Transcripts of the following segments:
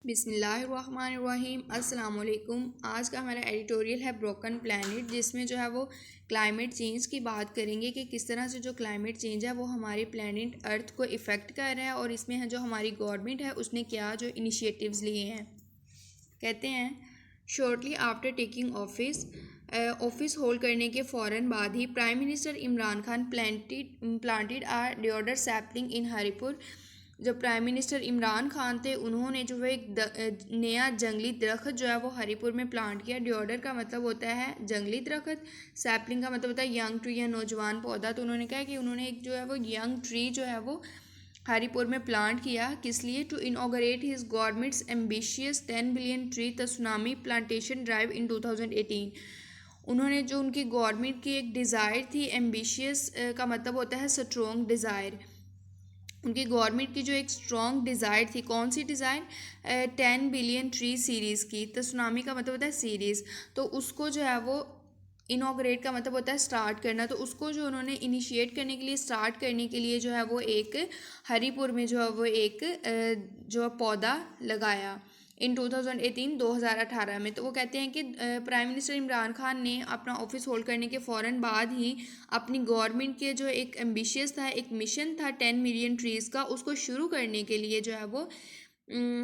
बिस्मिल्लाहिर्रहमानिर्रहीम अस्सलाम वालेकुम। आज का हमारा एडिटोरियल है ब्रोकन प्लैनेट, जिसमें जो है वो क्लाइमेट चेंज की बात करेंगे कि किस तरह से जो क्लाइमेट चेंज है वो हमारे प्लैनेट अर्थ को इफ़ेक्ट कर रहा है और इसमें है जो हमारी गवर्नमेंट है उसने क्या जो इनिशिएटिव्स लिए हैं। कहते हैं shortly after taking office hold करने के फ़ौरन बाद ही prime minister Imran Khan planted a deodar sapling in Haripur. जो प्राइम मिनिस्टर इमरान खान थे उन्होंने जो है एक नया जंगली दरख्त जो है वो हरिपुर में प्लांट किया। डिओडर का मतलब होता है जंगली दरख्त, सैपलिंग का मतलब होता है यंग ट्री या नौजवान पौधा। तो उन्होंने कहा कि उन्होंने एक जो है वो यंग ट्री जो है वो हरिपुर में प्लांट किया। किस लिए? To inaugurate his government's ambitious 10 billion tree tsunami plantation drive in 2018। उन्होंने जो उनकी गवर्नमेंट की एक डिज़ायर थी, एम्बिशियस का मतलब होता है स्ट्रॉन्ग डिज़ायर। उनकी गवर्नमेंट की जो एक स्ट्रॉन्ग डिज़ायर थी, कौन सी डिज़ायर? 10 बिलियन ट्री सीरीज़ की। तसुनामी का मतलब होता है सीरीज़। तो उसको जो है वो इनॉग्रेट का मतलब होता है स्टार्ट करना। तो उसको जो उन्होंने इनिशिएट करने के लिए, स्टार्ट करने के लिए जो है वो एक हरिपुर में जो है वो एक जो पौधा लगाया इन 2018 में। तो वो कहते हैं कि प्राइम मिनिस्टर इमरान खान ने अपना ऑफिस होल्ड करने के फ़ौरन बाद ही अपनी गवर्नमेंट के जो एक एम्बिशियस था, एक मिशन था 10 मिलियन ट्रीज़ का, उसको शुरू करने के लिए जो है वो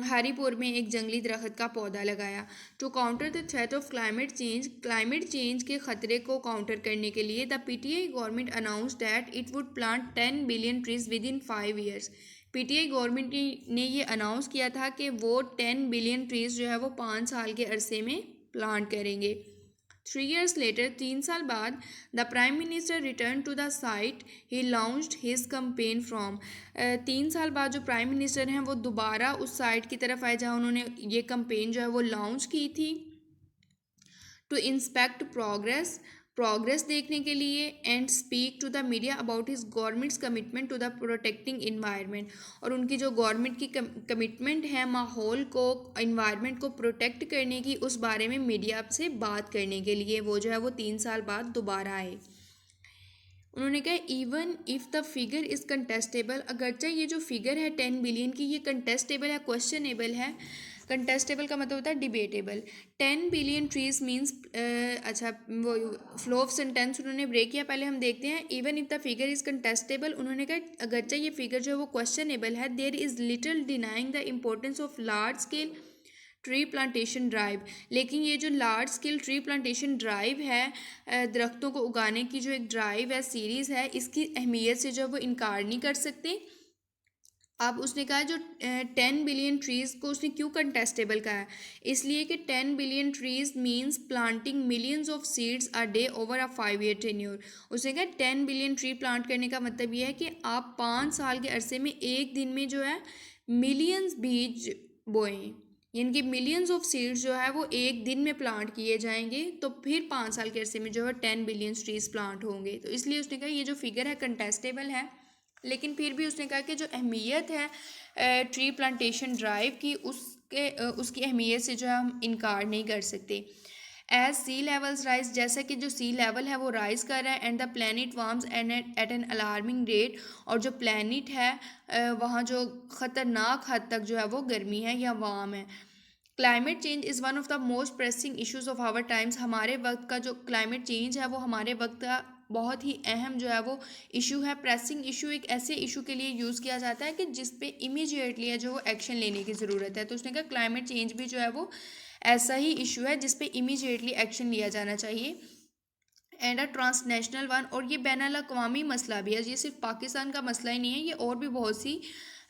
हरिपुर में एक जंगली दरख्त का पौधा लगाया। To counter the threat of climate change के ख़तरे को काउंटर करने के लिए the PTI government announce that it would plant 10 billion trees within 5 years. PTI government ने ये अनाउंस किया था कि वो 10 बिलियन ट्रीज़ जो है वो 5 साल के अरसे में प्लांट करेंगे। 3 years later, 3 साल बाद, the prime minister return to the site he launched his campaign from. 3 साल बाद जो प्राइम मिनिस्टर हैं वो दोबारा उस साइट की तरफ आए जहाँ उन्होंने ये कैंपेन जो है वो लॉन्च की थी। टू इंस्पेक्ट प्रोग्रेस देखने के लिए and speak to the media about his government's commitment to the protecting environment. और उनकी जो गवर्नमेंट की कमिटमेंट है माहौल को, इन्वायरमेंट को प्रोटेक्ट करने की, उस बारे में मीडिया से बात करने के लिए वो जो है वो 3 साल बाद दोबारा आए। उन्होंने कहा even if the figure is contestable, अगरचे ये जो फिगर है 10 बिलियन की ये कंटेस्टेबल है, क्वेश्चनेबल है। कंटेस्टेबल का मतलब होता है डिबेटेबल। 10 बिलियन ट्रीज मीन्स, अच्छा वो फ्लो ऑफ सेंटेंस उन्होंने ब्रेक किया, पहले हम देखते हैं। Even if the figure is contestable, उन्होंने कहा अगरचे ये फिगर जो है वो क्वेश्चनेबल है, there is little denying the importance of large scale tree plantation drive. लेकिन ये जो large scale tree plantation drive है, दरख्तों को उगाने की जो एक ड्राइव है, सीरीज़ है, इसकी अहमियत से जो वो इनकार नहीं कर सकते। अब उसने कहा जो 10 बिलियन ट्रीज़ को उसने क्यों कंटेस्टेबल कहा है? इसलिए कि 10 billion trees means planting millions of seeds a day over a 5 year tenure. उसने कहा 10 बिलियन ट्री प्लांट करने का मतलब ये है कि आप 5 साल के अरसे में एक दिन में जो है मिलियंस बीज बोएं, यानी कि मिलियंस ऑफ सीड्स जो है वो एक दिन में प्लांट किए जाएंगे। तो फिर 5 साल के अरसे में जो है 10 बिलियन ट्रीज प्लांट होंगे। तो इसलिए उसने कहा ये जो फिगर है कंटेस्टेबल है, लेकिन फिर भी उसने कहा कि जो अहमियत है ट्री प्लांटेशन ड्राइव की, उसकी अहमियत से जो है हम इनकार नहीं कर सकते। एज सी लेवल्स राइज, जैसा कि जो सी लेवल है वो राइज कर रहा है, and the planet warms at an alarming rate, और जो प्लानट है वहाँ जो ख़तरनाक हद तक जो है वो गर्मी है या वार्म है। Climate change is one of the most pressing issues of our times. हमारे वक्त का जो क्लाइमेट चेंज है वो हमारे वक्त का बहुत ही अहम जो है वो इशू है। प्रेसिंग इशू एक ऐसे इशू के लिए यूज़ किया जाता है कि जिस पे इमीडिएटली है जो वो एक्शन लेने की ज़रूरत है। तो उसने कहा क्लाइमेट चेंज भी जो है वो ऐसा ही इशू है जिस पे इमीडिएटली एक्शन लिया जाना चाहिए, एंड अ ट्रांसनेशनल वन। और ये बैन अल-अक़वामी मसला भी है, ये सिर्फ पाकिस्तान का मसला ही नहीं है, ये और भी बहुत सी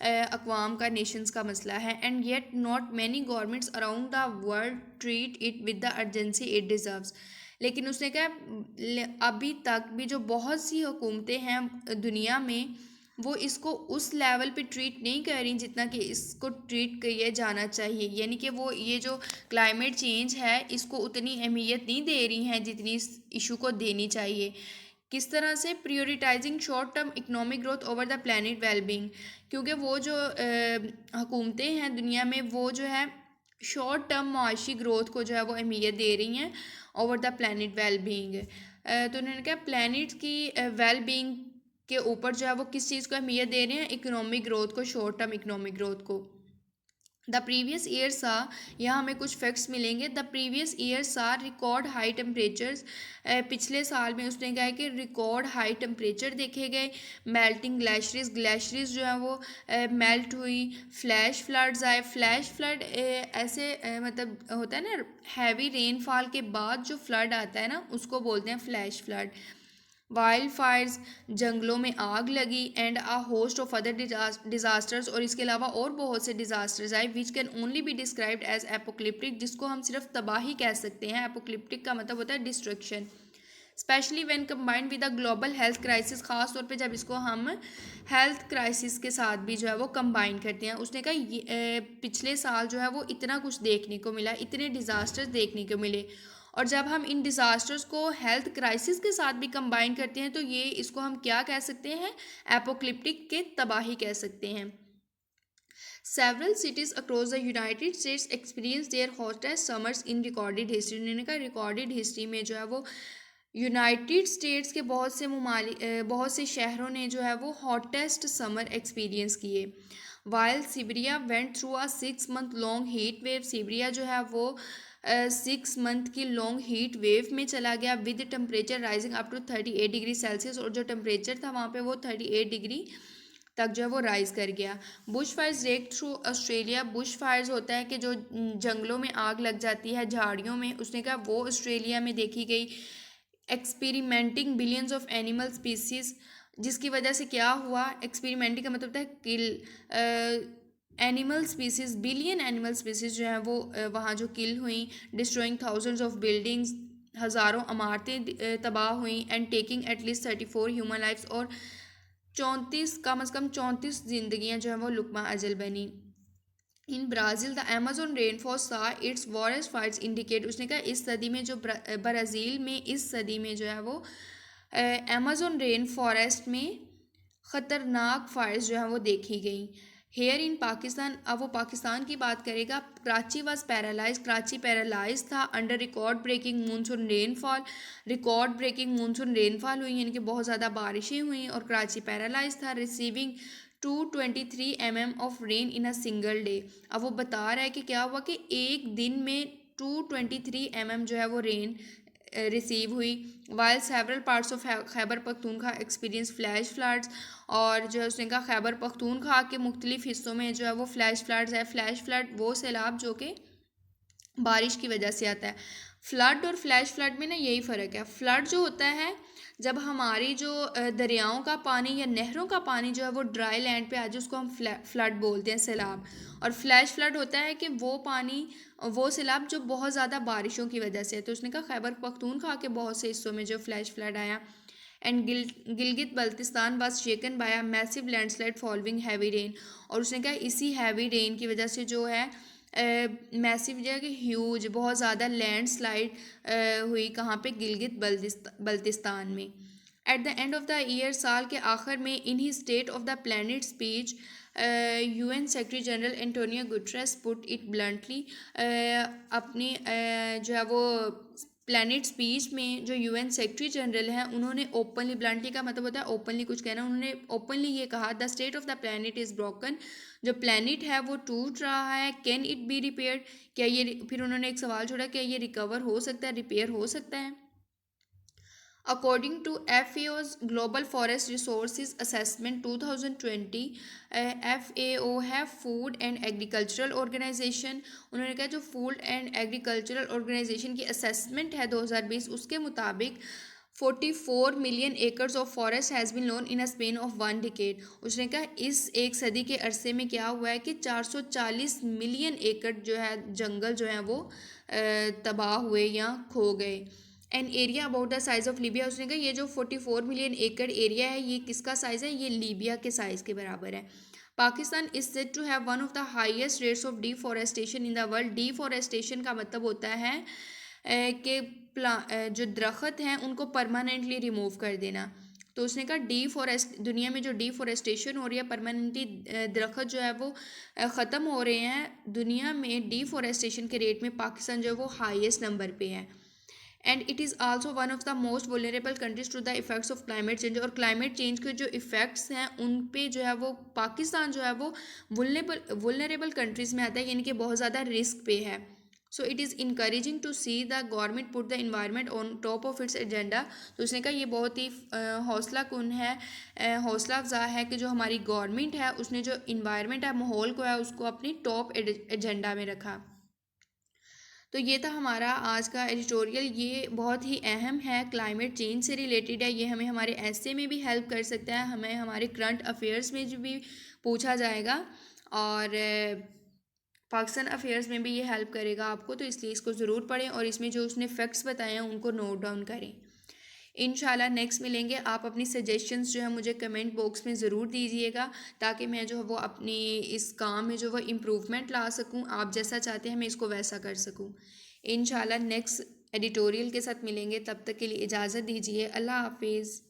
अक़वाम का, नेशंस का मसला है। And yet not many governments around the world treat it with the urgency it deserves. लेकिन उसने कहा अभी तक भी जो बहुत सी हुकूमतें हैं दुनिया में वो इसको उस लेवल पे ट्रीट नहीं कर रही जितना कि इसको ट्रीट किया जाना चाहिए। यानी कि वो ये जो क्लाइमेट चेंज है इसको उतनी अहमियत नहीं दे रही हैं जितनी इस इशू को देनी चाहिए। किस तरह से? Prioritising short term economic growth over the planet wellbeing. क्योंकि वो जो हुकूमतें हैं दुनिया में वो जो है शॉर्ट टर्म माशी ग्रोथ को जो है वो अहमियत दे रही हैं ओवर द प्लानट वेलबींग। तो उन्होंने कहा प्लानट की वेलबींग के ऊपर जो है वो किस चीज़ को अहमियत दे रहे हैं? इकोनॉमिक ग्रोथ को, शॉर्ट टर्म इकोनॉमिक ग्रोथ को। द प्रीवियस ईयर सा, यहाँ हमें कुछ फैक्ट्स मिलेंगे। द प्रीवियस ईयर सा रिकॉर्ड हाई टेम्परेचर्स, पिछले साल में उसने कहा है कि रिकॉर्ड हाई टेम्परेचर देखे गए। मेल्टिंग ग्लेशियर्स, ग्लेशियर्स जो है वो मेल्ट हुई। फ्लैश फ्लड्स आए। फ्लैश फ्लड ऐसे मतलब होता है ना, हैवी रेनफॉल के बाद जो फ्लड आता है ना, उसको बोलते हैं फ्लैश फ्लड। वाइल्ड फायर्स, जंगलों में आग लगी। And a host of other disasters, और इसके अलावा और बहुत से डिजास्टर्स आए which can only be described as apocalyptic, जिसको हम सिर्फ तबाही कह सकते हैं। एपोक्लिप्टिक का मतलब होता है destruction. Specially when combined with a global health crisis, खास तौर पे जब इसको हम हेल्थ क्राइसिस के साथ भी जो है वो कंबाइन करते हैं। उसने कहा पिछले साल जो है वो इतना कुछ देखने को मिला, इतने डिज़ास्टर्स देखने को मिले, और जब हम इन डिज़ास्टर्स को हेल्थ क्राइसिस के साथ भी कंबाइन करते हैं तो ये इसको हम क्या कह सकते हैं, एपोक्लिप्टिक के तबाही कह सकते हैं। Several cities across the United States experience their hottest summers in recorded history। उन्होंने कहा रिकॉर्डेड हिस्ट्री में जो है वो यूनाइटेड स्टेट्स के बहुत से शहरों ने जो है वो हॉटेस्ट समर एक्सपीरियंस किए। While Siberia went through a 6 month long heat wave, Siberia जो है वो 6 month की लॉन्ग हीट वेव में चला गया with temperature rising up to 38 degree Celsius, और जो टेम्परेचर था वहाँ पे वो 38 डिग्री तक जो है वो राइज कर गया। Bush fires rake through Australia, bush fires होता है कि जो जंगलों में आग लग जाती है झाड़ियों में, उसने कहा वो ऑस्ट्रेलिया में देखी गई। Experimenting billions of animal species, जिसकी वजह से क्या हुआ, एक्सपेरिमेंटिंग का मतलब होता है kill, animal species, billion animal species जो हैं वो वहाँ जो किल हुई। डिस्ट्रॉइंग थाउजेंड्स ऑफ बिल्डिंग्स, हज़ारों इमारतें तबाह हुई। And taking at least 34 human lifes, और 34 कम अज़ कम 34 जिंदगियाँ जो हैं वो लुकमा अजल बनी। इन ब्राज़ील द अमेजोन रेनफॉरेस्ट सा इट्स वॉरेस्ट फायर्स इंडिकेट, उसने कहा इस सदी में जो ब्राज़ील में इस सदी में जो है वो अमेजोन रेन फॉरेस्ट में ख़तरनाक फायर्स जो हैं वो देखी गई। हेयर इन पाकिस्तान, अब वो पाकिस्तान की बात करेगा। Karachi was paralyse, Karachi paralyse था under record breaking monsoon rainfall, record breaking monsoon rainfall हुई, यानी कि बहुत ज़्यादा बारिशें हुई और कराची पैरालाइज था। Receiving 223 mm of rain in a single day. अब वो बता रहा है कि क्या हुआ कि एक दिन में 223 mm जो है वो रेन रिसीव हुई। While several parts of Khyber Pakhtunkhwa experience flash floods, और जो है उसने कहा खैबर पख्तूनख्वा के मुख्तलिफ हिस्सों में जो है वो फ्लैश फ्लड्स है। फ्लैश फ्लड वो सैलाब जो कि बारिश की वजह से आता है। फ्लड और फ्लैश फ्लड में ना यही फ़र्क है। फ्लड जो होता है जब हमारी जो दरियाओं का पानी या नहरों का पानी जो है वो ड्राई लैंड पे आ जाए, उसको हम फ्लड बोलते हैं, सैलाब। और फ्लैश फ्लड होता है कि वो पानी, वो सैलाब जो बहुत ज़्यादा बारिशों की वजह से है। तो उसने कहा खैबर पख्तूनख्वा के बहुत से हिस्सों में जो फ्लैश फ्लड आया। And Gilgit Baltistan was shaken by a massive landslide following heavy rain, और उसने कहा इसी हैवी रेन की वजह से जो है मैसिव जो है कि ह्यूज बहुत ज़्यादा लैंडस्लाइड हुई। कहाँ पे, गिलगित बल्तिस्तान में। At the end of the year, साल के आखिर में, in his state of the planet speech, UN secretary general Antonio Guterres put it bluntly, अपनी जो है वो प्लानट स्पीच में जो UN सेक्रेटरी जनरल हैं उन्होंने ओपनली, ब्लंटली का मतलब होता है ओपनली कुछ कहना, उन्होंने ओपनली ये कहा the state of the planet is broken, जो प्लानट है वो टूट रहा है। कैन इट बी रिपेयर्ड, क्या ये, फिर उन्होंने एक सवाल छोड़ा, क्या ये रिकवर हो सकता है, रिपेयर हो सकता है। According to FAO's Global Forest Resources Assessment 2020, FAO है फूड एंड एग्रीकल्चरल ऑर्गेनाइजेशन, उन्होंने कहा जो फूड एंड एग्रीकल्चरल ऑर्गेनाइजेशन की असेसमेंट है 2020, उसके मुताबिक 44 million acres of forest has been लॉन in a span of 1 decade. उसने कहा इस एक सदी के अरसे में क्या हुआ है कि 440 मिलियन एकड़ जो है जंगल जो है वो तबाह हुए या खो गए। An area about the size of Libya, उसने कहा ये जो 44 मिलियन एकड़ एरिया है ये किसका साइज़ है, ये लीबिया के साइज़ के बराबर है। Pakistan is said to have one of the highest rates of deforestation in the world. Deforestation का मतलब होता है कि जो दरख्त हैं उनको परमानेंटली रिमूव कर देना। तो उसने कहा दुनिया में जो डिफॉरेस्टेशन हो रही है, परमानेंटली दरख्त जो है वो ख़त्म हो रहे हैं, दुनिया में डिफॉरेस्टेशन के रेट में पाकिस्तान जो है वो हाईएस्ट नंबर पे है। And it is also one of the most vulnerable countries to the effects of climate change. और क्लाइमेट चेंज के जो इफेक्ट्स हैं उन पे जो है वो पाकिस्तान जो है वो वुलनरेबल कंट्रीज़ में आता है, यानी कि बहुत ज़्यादा रिस्क पे है। So it is encouraging to see the government put the environment on top of its agenda. तो उसने कहा ये बहुत ही हौसला कुन है, हौसला अफजा है कि जो हमारी गवर्नमेंट है उसने जो इन्वायरमेंट है, माहौल को है, उसको अपनी टॉप एजेंडा में रखा। तो ये था हमारा आज का एडिटोरियल। ये बहुत ही अहम है, क्लाइमेट चेंज से रिलेटेड है। ये हमें हमारे ऐसे में भी हेल्प कर सकता है, हमें हमारे करंट अफेयर्स में जो भी पूछा जाएगा, और पाकिस्तान अफेयर्स में भी ये हेल्प करेगा आपको। तो इसलिए इसको ज़रूर पढ़ें और इसमें जो उसने फैक्ट्स बताए हैं उनको नोट डाउन करें। इंशाल्लाह नेक्स्ट मिलेंगे। आप अपनी सजेशंस जो है मुझे कमेंट बॉक्स में ज़रूर दीजिएगा, ताकि मैं जो है वो अपनी इस काम में जो वो इम्प्रूवमेंट ला सकूं, आप जैसा चाहते हैं मैं इसको वैसा कर सकूं। इंशाल्लाह नेक्स्ट एडिटोरियल के साथ मिलेंगे, तब तक के लिए इजाज़त दीजिए। अल्लाह हाफिज़।